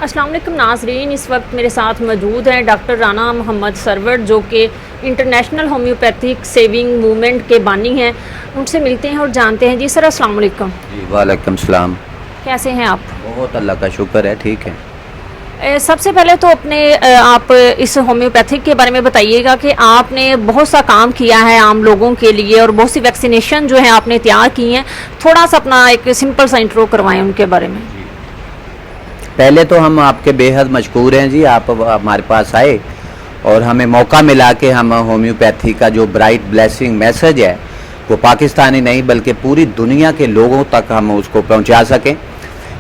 अस्सलाम वालेकुम नाज़रीन, इस वक्त मेरे साथ मौजूद हैं डॉक्टर राना मोहम्मद सरवर जो कि इंटरनेशनल होम्योपैथिक सेविंग मूवमेंट के बानी हैं। उनसे मिलते हैं और जानते हैं। जी सर, अस्सलाम वालेकुम। जी वालेकुम सलाम। कैसे हैं आप? बहुत अल्लाह का शुक्र है, ठीक है। सबसे पहले तो आप इस होम्योपैथिक के बारे में बताइएगा कि आपने बहुत सा काम किया है आम लोगों के लिए और बहुत सी वैक्सीनेशन जो है आपने तैयार की हैं। थोड़ा सा अपना एक सिंपल सा इंट्रो करवाएं उनके बारे में। पहले तो हम आपके बेहद मशकूर हैं जी, आप हमारे पास आए और हमें मौका मिला कि हम होम्योपैथी का जो ब्राइट ब्लेसिंग मैसेज है वो पाकिस्तानी नहीं बल्कि पूरी दुनिया के लोगों तक हम उसको पहुंचा सकें।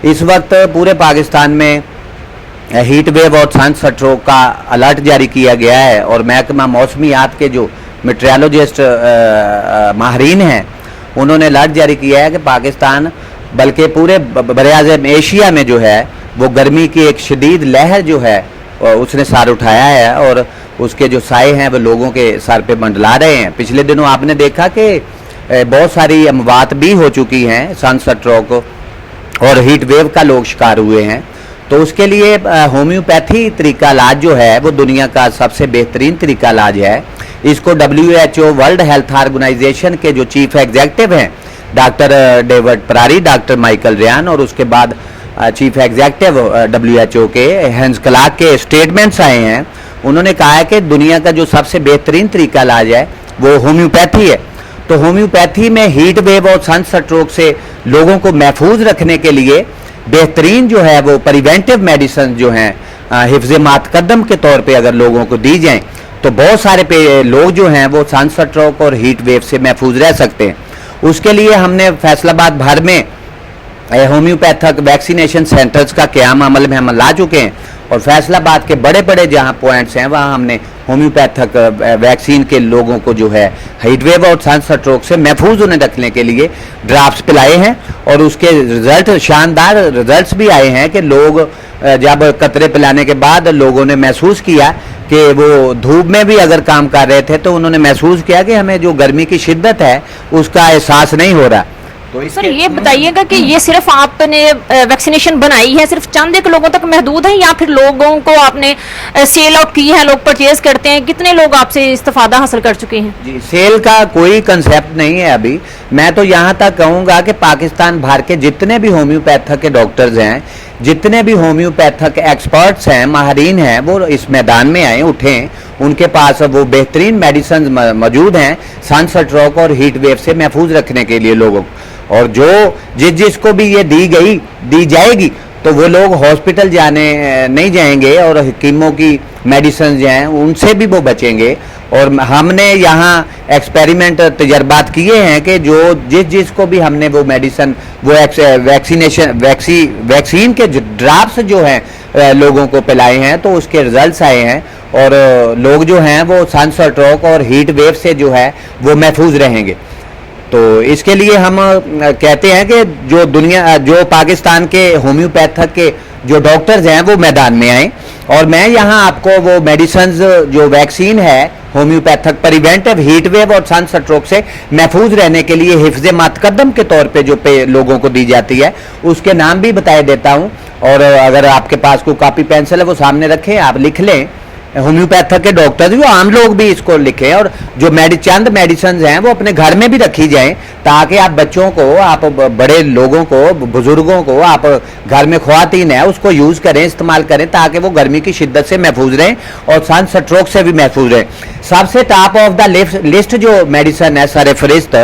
इस वक्त पूरे पाकिस्तान में हीट वेव और सन स्ट्रोक का अलर्ट जारी किया गया है और महकमा मौसमियात के जो मेट्रोलॉजिस्ट माहरीन हैं उन्होंने अलर्ट जारी किया है कि पाकिस्तान बल्कि पूरे बराज़ एशिया में जो है वो गर्मी की एक शदीद लहर जो है उसने सर उठाया है और उसके जो साए हैं वो लोगों के सर पे मंडला रहे हैं। पिछले दिनों आपने देखा कि बहुत सारी अमवात भी हो चुकी हैं, सन स्ट्रोक और हीट वेव का लोग शिकार हुए हैं। तो उसके लिए होम्योपैथी तरीका इलाज जो है वो दुनिया का सबसे बेहतरीन तरीका इलाज है। इसको WHO वर्ल्ड हेल्थ ऑर्गेनाइजेशन के जो चीफ एग्जीक्यूटिव हैं doctor David Parari, doctor Michael Ryan और उसके बाद चीफ एग्जीक्यूटिव WHO के हेंस क्लार्क के स्टेटमेंट्स आए हैं। उन्होंने कहा है कि दुनिया का जो सबसे बेहतरीन तरीका इलाज है वो होम्योपैथी है। तो होम्योपैथी में हीट वेव और सन स्ट्रोक से लोगों को महफूज रखने के लिए बेहतरीन जो है वो प्रिवेंटिव मेडिसिन जो हैं हिफ्ज़ मातकदम के तौर पे अगर लोगों को दी जाएं तो बहुत सारे लोग जो हैं वो सन स्ट्रोक और हीट वेव से महफूज रह सकते हैं। उसके लिए हमने फैसलाबाद भर में होम्योपैथिक वैक्सीनेशन सेंटर्स का क़याम अमल में हम ला चुके हैं और फैसलाबाद के बड़े बड़े जहां पॉइंट्स हैं वहां हमने होम्योपैथिक वैक्सीन के लोगों को जो है हीट वेव और सन स्ट्रोक से महफूज उन्हें रखने के लिए ड्राफ्ट्स पिलाए हैं और उसके रिजल्ट शानदार रिजल्ट्स भी आए हैं कि लोग जब कतरे पिलाने के बाद लोगों ने महसूस किया कि वो धूप में भी अगर काम कर रहे थे तो उन्होंने महसूस किया कि हमें जो गर्मी की शिद्दत है उसका एहसास नहीं हो रहा। तो सर ये बताइएगा कि ये सिर्फ आपने वैक्सीनेशन बनाई है सिर्फ चंद एक लोगों तक महदूद है या फिर लोगों को आपने सेल आउट की है, लोग परचेज करते हैं? कितने लोग आपसे इस्तेफादा हासिल कर चुके हैं? जी, सेल का कोई कंसेप्ट नहीं है अभी। मैं तो यहाँ तक कहूँगा कि पाकिस्तान भर के जितने भी होम्योपैथिक के डॉक्टर्स हैं, जितने भी होम्योपैथिक एक्सपर्ट्स हैं, माहरीन हैं, वो इस मैदान में आए, उठें। उनके पास वो बेहतरीन मेडिसिन मौजूद हैं सन स्ट्रोक और हीट वेव से महफूज रखने के लिए लोगों को। और जो जिसको भी ये दी जाएगी तो वो लोग हॉस्पिटल जाने नहीं जाएंगे और हकीमों की मेडिसिन जो हैं उनसे भी वो बचेंगे। और हमने यहाँ एक्सपेरिमेंट तजर्बात किए हैं कि जो जिसको भी हमने वो मेडिसिन वो वैक्सीन के ड्राफ्ट्स जो हैं लोगों को पिलाए हैं तो उसके रिजल्ट्स आए हैं और लोग जो हैं वो सन स्ट्रोक और हीट वेव से जो है वो महफूज रहेंगे। तो इसके लिए हम कहते हैं कि जो पाकिस्तान के होम्योपैथिक के जो डॉक्टर्स हैं वो मैदान में आए और मैं यहाँ आपको वो मेडिसिन जो वैक्सीन है होम्योपैथिक प्रिवेंटिव हीट वेव और सन स्ट्रोक से महफूज रहने के लिए हिफ्ज़ मातकदम के तौर पे जो लोगों को दी जाती है उसके नाम भी बताए देता हूँ। और अगर आपके पास कोई कॉपी पेंसिल है वो सामने रखें, आप लिख लें। होम्योपैथिक के डॉक्टर्स भी, आम लोग भी इसको लिखें और जो चंद मेडिसिन हैं वो अपने घर में भी रखी जाएं ताकि आप बच्चों को, आप बड़े लोगों को, बुजुर्गों को, आप घर में ख्वातीन है उसको यूज़ करें, इस्तेमाल करें ताकि वो गर्मी की शिद्दत से महफूज रहें और सन स्ट्रोक से भी महफूज रहें। सबसे टॉप ऑफ द लिस्ट जो मेडिसिन है सर फहरिस्त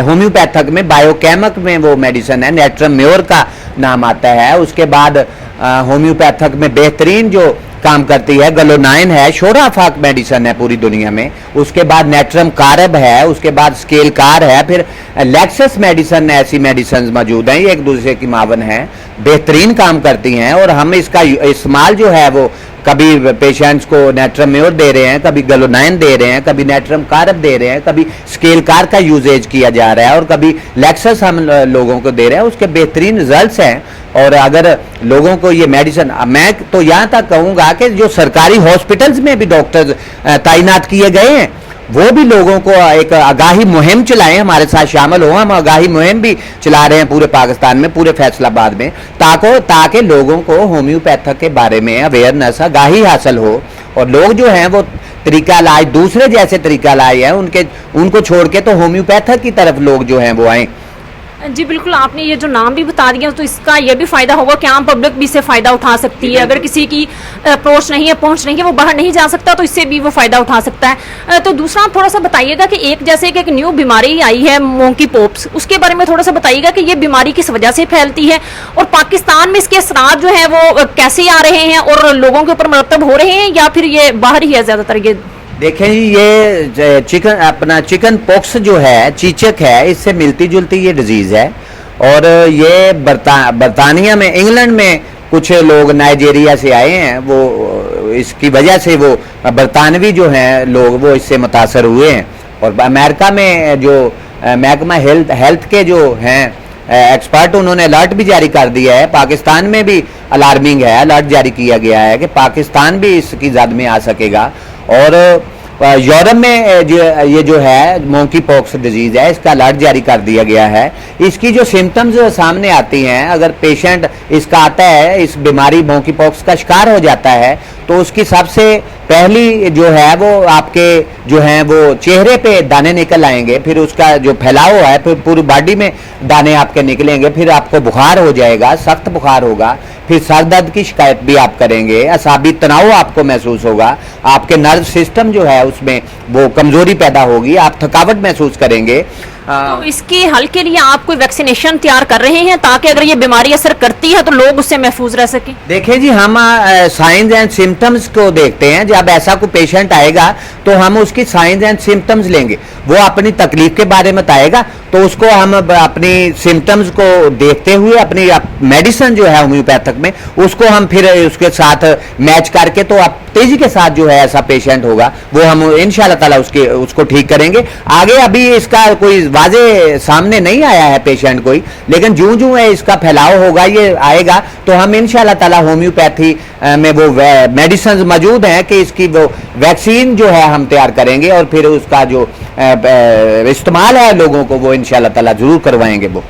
होम्योपैथिक में, बायोकेमिक में वो मेडिसिन है नेट्रम म्योर का नाम आता है। उसके बाद होम्योपैथिक में बेहतरीन जो काम करती है गलोनाइन है, शोराफाक मेडिसिन है पूरी दुनिया में। उसके बाद नेट्रम कारब है, उसके बाद स्केल कार है, फिर लेक्सस मेडिसिन, ऐसी मेडिसिन मौजूद हैं, ये एक दूसरे की मावन है, बेहतरीन काम करती हैं। और हम इसका इस्तेमाल जो है वो कभी पेशेंट्स को नेट्रम म्योर दे रहे हैं, कभी गलोनाइन दे रहे हैं, कभी नेट्रम कारब दे रहे हैं, कभी स्केल कार का यूजेज किया जा रहा है और कभी लेक्सस हम लोगों को दे रहे हैं। उसके बेहतरीन रिजल्ट्स हैं। और अगर लोगों को ये मेडिसिन, मैं तो यहाँ तक कहूँगा कि जो सरकारी हॉस्पिटल्स में भी डॉक्टर्स तैनात किए गए हैं वो भी लोगों को एक आगाही मुहिम चलाएं, हमारे साथ शामिल हो। हम आगाही मुहिम भी चला रहे हैं पूरे पाकिस्तान में, पूरे फैसलाबाद में, ताकि लोगों को होम्योपैथिक के बारे में अवेयरनेस, आगाही हासिल हो और लोग जो हैं वो तरीका इलाज दूसरे जैसे तरीका इलाज है उनको छोड़ के तो होम्योपैथिक की तरफ लोग जो हैं वो आएँ। जी बिल्कुल, आपने ये जो नाम भी बता दिया तो इसका ये भी फायदा होगा कि आम पब्लिक भी इससे फायदा उठा सकती है। अगर किसी की अप्रोच नहीं है, पहुंच नहीं है, वो बाहर नहीं जा सकता तो इससे भी वो फायदा उठा सकता है। तो दूसरा आप थोड़ा सा बताइएगा कि एक जैसे कि एक न्यू बीमारी आई है मोंकी पॉक्स, उसके बारे में थोड़ा सा बताइएगा कि ये बीमारी किस वजह से फैलती है और पाकिस्तान में इसके असरात जो है वो कैसे आ रहे हैं और लोगों के ऊपर मरतब हो रहे हैं या फिर ये बाहर ही है ज्यादातर? ये देखें जी, ये चिकन पॉक्स जो है, चीचक है, इससे मिलती जुलती ये डिजीज़ है और ये बरतानिया में, इंग्लैंड में कुछ लोग नाइजीरिया से आए हैं, वो इसकी वजह से वो बरतानवी जो हैं लोग वो इससे मुतासर हुए हैं। और अमेरिका में जो महकमा हेल्थ के जो हैं एक्सपर्ट, उन्होंने अलर्ट भी जारी कर दिया है। पाकिस्तान में भी अलार्मिंग है, अलर्ट जारी किया गया है कि पाकिस्तान भी इसकी जद में आ सकेगा। और यूरोप में ये जो है मोंकी पॉक्स डिजीज़ है, इसका अलर्ट जारी कर दिया गया है। इसकी जो सिम्टम्स सामने आती हैं, अगर पेशेंट इसका आता है, इस बीमारी मोंकी पॉक्स का शिकार हो जाता है, तो उसकी सबसे पहली जो है वो आपके जो हैं वो चेहरे पे दाने निकल आएंगे, फिर उसका जो फैलाव है फिर पूरी बॉडी में दाने आपके निकलेंगे, फिर आपको बुखार हो जाएगा, सख्त बुखार होगा, फिर सर दर्द की शिकायत भी आप करेंगे, असाबी तनाव आपको महसूस होगा, आपके नर्व सिस्टम जो है उसमें वो कमजोरी पैदा होगी, आप थकावट महसूस करेंगे। तो इसके हल के लिए आप कोई वैक्सीनेशन तैयार कर रहे हैं ताकि अगर ये बीमारी असर करती है तो लोग उससे महफूज रह सकें? देखिए जी, हम साइंस एंड सिम्टम्स को देखते हैं। जब ऐसा कोई पेशेंट आएगा तो हम उसकी साइंस एंड सिम्टम्स लेंगे, वो अपनी तकलीफ के बारे में बताएगा तो उसको हम अपनी सिम्टम्स को देखते हुए अपनी मेडिसिन जो है होम्योपैथिक में उसको हम फिर उसके साथ मैच करके, तो आप तेजी के साथ जो है ऐसा पेशेंट होगा वो हम इंशाल्लाह ताला उसको ठीक करेंगे। आगे अभी इसका कोई वाजे सामने नहीं आया है पेशेंट कोई, लेकिन जूं जूं है इसका फैलाव होगा, ये आएगा तो हम इंशाल्लाह ताला होम्योपैथी में वो मेडिसिन मौजूद हैं कि इसकी वो वैक्सीन जो है हम तैयार करेंगे और फिर उसका जो इस्तेमाल है लोगों को वो इंशाल्लाह ताला जरूर करवाएंगे वो।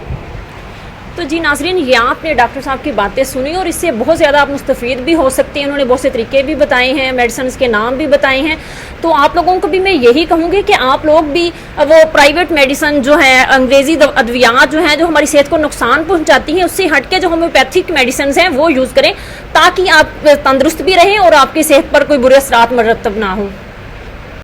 तो जी नाजरीन, ये आपने डॉक्टर साहब की बातें सुनी और इससे बहुत ज़्यादा आप मुस्तफ़ीद भी हो सकते हैं। उन्होंने बहुत से तरीके भी बताए हैं, मेडिसिन के नाम भी बताए हैं। तो आप लोगों को भी मैं यही कहूँगी कि आप लोग भी वो प्राइवेट मेडिसिन जो है, अंग्रेज़ी अद्वियात जो हैं जो हमारी सेहत को नुकसान पहुँचाती हैं, उससे हट के जो होम्योपैथिक मेडिसिन हैं वो यूज़ करें ताकि आप तंदुरुस्त भी रहें और आपकी सेहत पर कोई बुरे असरात मरतब ना हो।